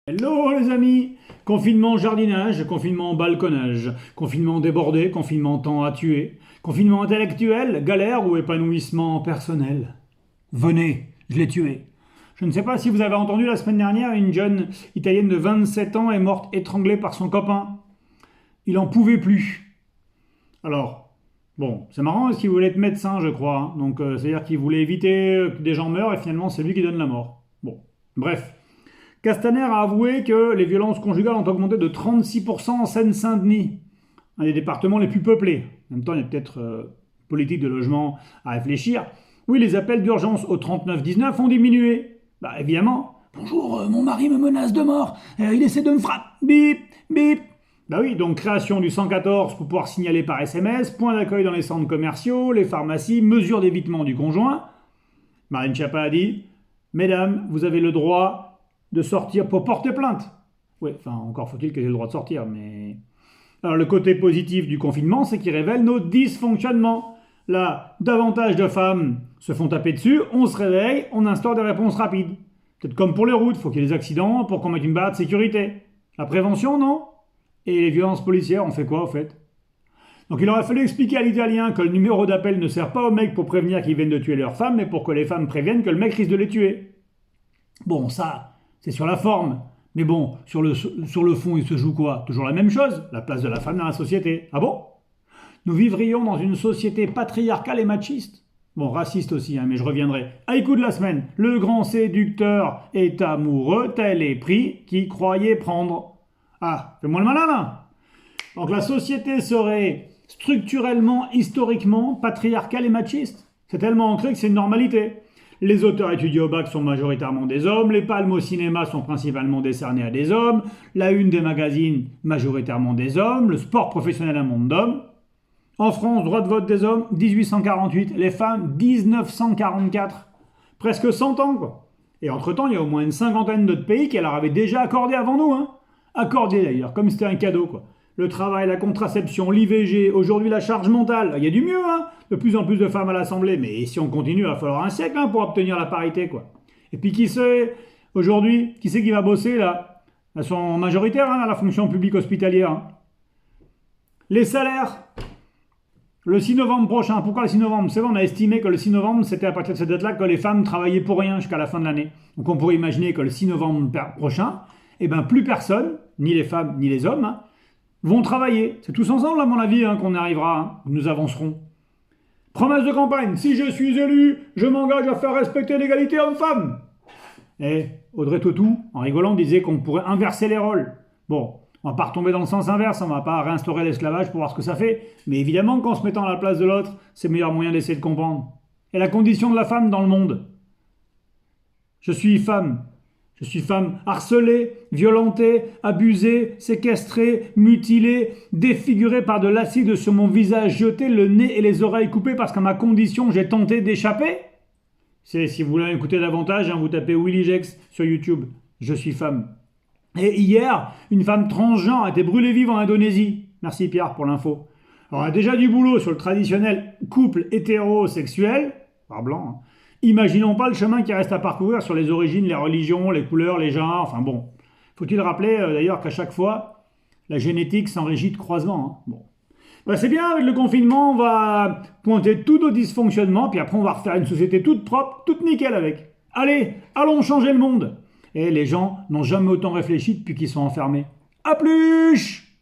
Hello les amis! Confinement jardinage, confinement balconnage, confinement débordé, confinement temps à tuer, confinement intellectuel, galère ou épanouissement personnel. Venez, je l'ai tué. Je ne sais pas si vous avez entendu la semaine dernière, une jeune italienne de 27 ans est morte étranglée par son copain. Il en pouvait plus. Alors, bon, c'est marrant parce qu'il voulait être médecin, je crois, hein. Donc, c'est-à-dire qu'il voulait éviter que des gens meurent et finalement c'est lui qui donne la mort. Bon, bref. Castaner a avoué que les violences conjugales ont augmenté de 36% en Seine-Saint-Denis, un des départements les plus peuplés. En même temps, il y a peut-être politique de logement à réfléchir. Oui, les appels d'urgence au 3919 ont diminué. Bah évidemment. Bonjour, mon mari me menace de mort. Il essaie de me frapper. Bip, bip. Bah oui, donc création du 114 pour pouvoir signaler par SMS, point d'accueil dans les centres commerciaux, les pharmacies, mesures d'évitement du conjoint. Marine Schiappa a dit « Mesdames, vous avez le droit de sortir pour porter plainte. » Oui, enfin, encore faut-il qu'elle ait le droit de sortir, mais... Alors, le côté positif du confinement, c'est qu'il révèle nos dysfonctionnements. Là, davantage de femmes se font taper dessus, on se réveille, on instaure des réponses rapides. Peut-être comme pour les routes, il faut qu'il y ait des accidents pour qu'on mette une barre de sécurité. La prévention, non? Et les violences policières, on fait quoi, au fait? Donc il aurait fallu expliquer à l'Italien que le numéro d'appel ne sert pas aux mecs pour prévenir qu'ils viennent de tuer leurs femmes, mais pour que les femmes préviennent que le mec risque de les tuer. Bon, ça, c'est sur la forme. Mais bon, sur le fond, il se joue quoi? Toujours la même chose, la place de la femme dans la société. Ah bon? Nous vivrions dans une société patriarcale et machiste. Bon, raciste aussi, hein, mais je reviendrai. Haïku de la semaine. Le grand séducteur est amoureux, tel est pris, qui croyait prendre. Ah, fais-moi le malin, là. Donc la société serait structurellement, historiquement, patriarcale et machiste. C'est tellement ancré que c'est une normalité. Les auteurs étudiés au bac sont majoritairement des hommes, les palmes au cinéma sont principalement décernées à des hommes, la une des magazines majoritairement des hommes, le sport professionnel un monde d'hommes. En France, droit de vote des hommes, 1848, les femmes, 1944. Presque 100 ans, quoi. Et entre-temps, il y a au moins une cinquantaine d'autres pays qui leur avaient déjà accordé avant nous, hein. Accordé d'ailleurs, comme c'était un cadeau, quoi. Le travail, la contraception, l'IVG, aujourd'hui la charge mentale, il y a du mieux, hein. De plus en plus de femmes à l'Assemblée, mais si on continue, il va falloir un siècle, hein, pour obtenir la parité, quoi. Et puis qui sait, aujourd'hui, qui c'est qui va bosser, là? Elles sont majoritaires, hein, à la fonction publique hospitalière, hein. Les salaires, le 6 novembre prochain. Pourquoi le 6 novembre? C'est vrai, on a estimé que le 6 novembre, c'était à partir de cette date-là que les femmes travaillaient pour rien jusqu'à la fin de l'année. Donc on pourrait imaginer que le 6 novembre prochain, eh ben, plus personne, ni les femmes, ni les hommes, hein, vont travailler. C'est tous ensemble, à mon avis, hein, qu'on arrivera, hein, nous avancerons. Promesse de campagne, si je suis élu, je m'engage à faire respecter l'égalité homme-femme. Et Audrey Tautou, en rigolant, disait qu'on pourrait inverser les rôles. Bon, on va pas retomber dans le sens inverse, on va pas réinstaurer l'esclavage pour voir ce que ça fait, mais évidemment qu'en se mettant à la place de l'autre, c'est le meilleur moyen d'essayer de comprendre. Et la condition de la femme dans le monde. Je suis femme harcelée, violentée, abusée, séquestrée, mutilée, défigurée par de l'acide sur mon visage jeté, le nez et les oreilles coupées parce qu'à ma condition j'ai tenté d'échapper. Si vous voulez écouter davantage, hein, vous tapez Willy Jex sur YouTube. Je suis femme. Et hier, une femme transgenre a été brûlée vive en Indonésie. Merci Pierre pour l'info. Alors on a déjà du boulot sur le traditionnel couple hétérosexuel, par blanc, hein. Imaginons pas le chemin qui reste à parcourir sur les origines, les religions, les couleurs, les genres, enfin bon. Faut-il rappeler d'ailleurs qu'à chaque fois, la génétique s'enrichit de croisements, hein. Bon. Ben, c'est bien, avec le confinement, on va pointer tous nos dysfonctionnements, puis après on va refaire une société toute propre, toute nickel avec. Allez, allons changer le monde. Et les gens n'ont jamais autant réfléchi depuis qu'ils sont enfermés. À plus!